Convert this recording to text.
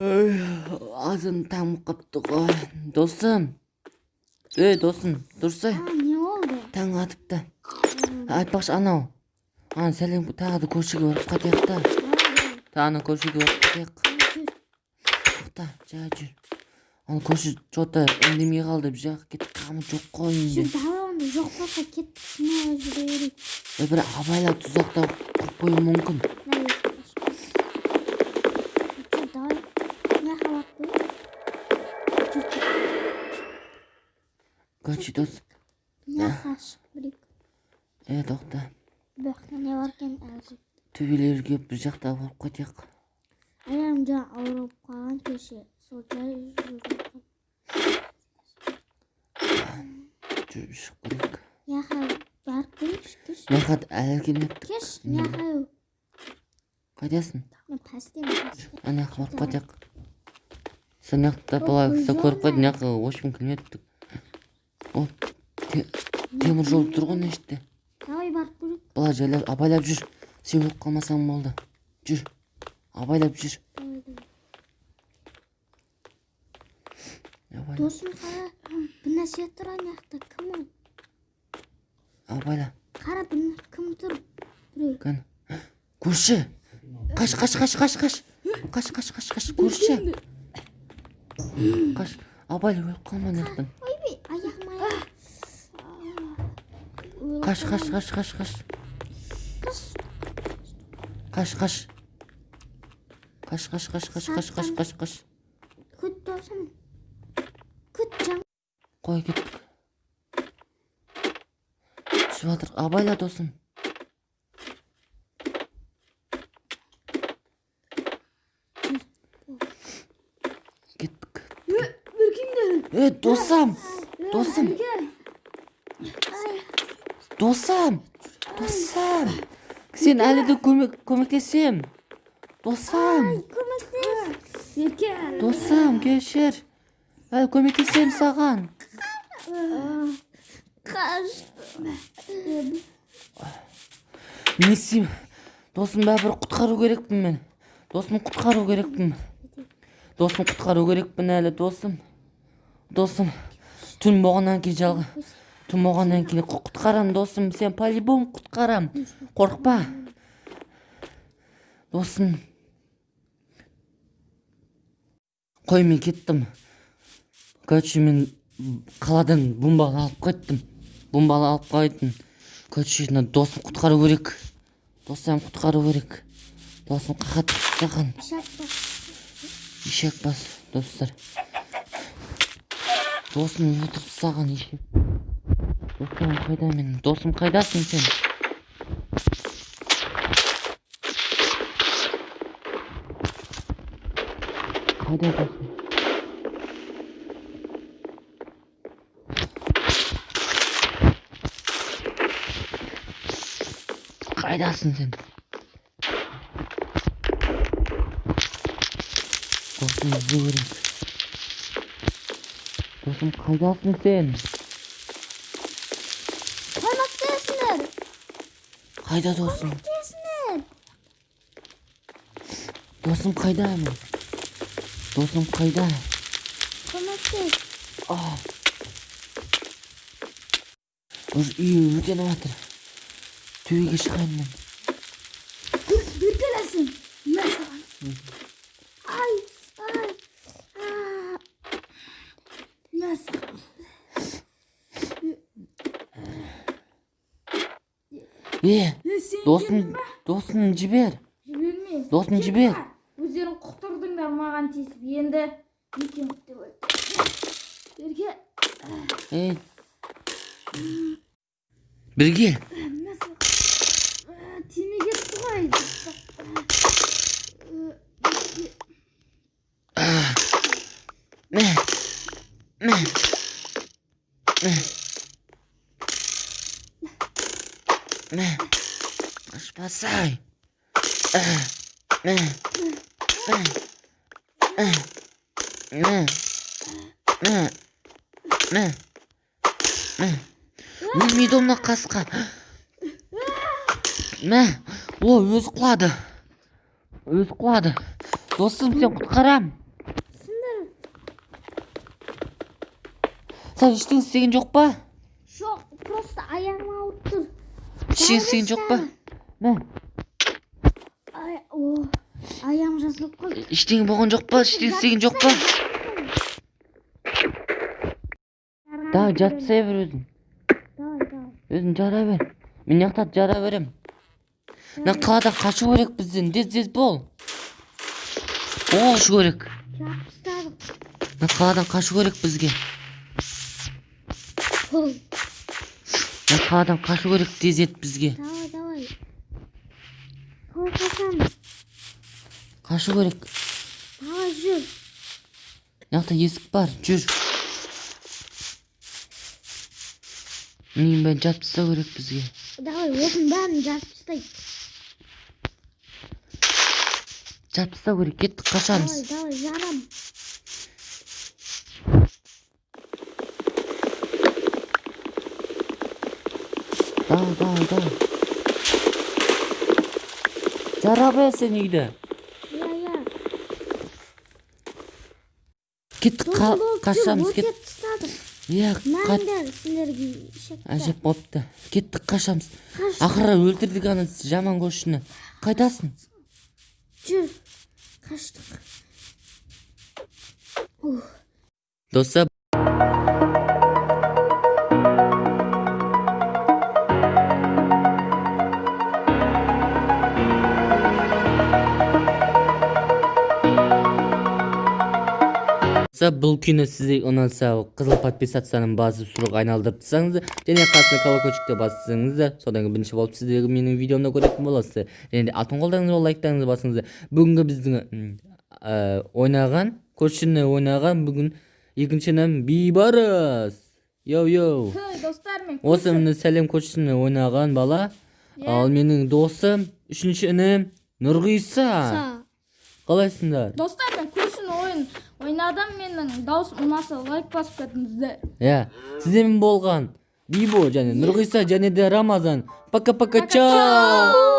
Азан таң қапты ғой. Досым. Досым, дұрсай. Не oldu? Таң атыпты. Айтпақшы анау. Сәлем, тағы да көршіге барып қатайық та. Тағы көршіге барып қатайық. Тоқта, жа жүр. Көрші жота үндемей қалды. Бір жаққа кетіп қамы жоқ қой енді. Давай жоқ болса кеттік сынауға жүре берейік. Бір абайлап тұзақтап құрып қою мүмкін. Давай. Не қалап қой? Көші дос. Не қашық бірек. Тоқта. Бөқті не бар кен әлжік. Төбелерге бір жақта барып қатайық. Аяғым жа ауырып қалған кеше. Сол жай жүріп. Жүріп шық көрек. Яқа барып көрек кеш. Яқа әлі келмепті. Кеш, яқа өу. Қайдасың? Пәстен. Яқа барып қатайық. Сен яқта бала кісі көріп қайдың, яқа ошым келмепті. Темір жол тұрғын ешті. Давай барып көрек. Бала жайлап, абайлап жүр. Сен өліп қалмасаң болды. Жүр. Абайлап жүр. Досым қара, бір нәрсе тұран яқта, кім ол? Абайла. Қара, кім тұр? Кән. Көрші. Қаш. Көрші. Қаш. Абайла өліп қалман яқтан. Ойбей, аяғым аяқ. Қаш. Күт досым. Күт жан. Қой кеттік. Түсіп атыр. Абайла досым. Кеттік. Досым. Сен әлі де көмектесем. Досым, кешір. Әлі көмектесем саған. Не істеймін? Досым бәрібір құтқару керекпін мен. Досым құтқару керекпін әлі, досым. Түн болғаннан кейін құтқарам, досым. Сен по-любому құтқарам. Қорықпа. Досым. Қой, мен кеттім. Көтші, мен қаладан бомбалы алып қайттым. Көтші, досым құтқару керек. Досым қақат саған. Ишек бас, достар. Досым өтіріп саған ишек. Досым қайда мен? Досым қайдасың сен? Қайда досым? Қайдасың сен? Досым іздеу керек. Досым қайдасың сен? Көмектесіңдер. Қайда досым? Досым қайда мен? Досым қайда? Көмектес. Уже үй өртеніп жатыр. Төбеге шығайын мен. Bir келесің. Мен саған. Ай. Мен саған. Досым жібер. Жіберме. Досым жібер. Өздерің құқтырдыңдар маған тиісіп. Енді некен күтті болды. Бірге. Тиме кетті ғой. Ашпасай. Өлмейді мына қасқа. Өзі құлады. Досым, сен құтқарам. Dostlar eşitliğin istegen yok ba? Yok, просто ayağım alıp dur. Eşitliğin istegen yok ba? Ne? Ayağım жазылып қалды. Eşitliğin болған жоқ па? Eşitliğin istegen yok ba? Daha жатсая бер өзің. Давай. Өзің жара бер. Мен яқта жара берем. Мына қаладан қашу керек бізден. Тез бол. Қашу керек. Жапыстадым. Мына қаладан қашу керек бізге. Мына қаладан қашу керек, тез ет бізге. Давай. Қалай қашамыз? Қашу керек. Давай жүр. Мына есік бар, жүр. Мен бәрін жатып тастау керек бізге. Давай, осының бәрін жатып тастайық. Жатып тастау керек, кеттік, қашамыз. Давай, жарам. Давай. Жара бер сен үйді. Иә. Кеттік, қашамыз, Өртеп кеттік. тастадық. Иә, Мәңдер сілерге шекті. Әжеп бопты. Кеттік, қашамыз. Қаш. Ақыры өлтірдік аны жаман көршіні. Қайдасың? Жүр. Қаштық. Достар, бұл күні сізге ұнаса қызыл подписацияның басып сұрақ айналдырып тұрсаңыз және қасына колокольчикті бассаңыз содан кейін бірінші болып сіздерге менің видеомды көретін боласыз. Және де алтын қолдарыңызға лайктарыңызды басыңыз. Бүгінгі біздің ойнаған бүгін екіншінің Бейбарыс. Йоу. Достар, мен Осы міне сәлем көшісіне ойнаған бала. Ал менің досым үшінші інім Нұрғиса. Қалайсыңдар? Достар, мен көршінің ойнадым, менің даусым ұнаса лайк басып кетіңіздер. Сіздермен болған Бибо және Нұрғиса және де Рамазан. Пока-пока, чао!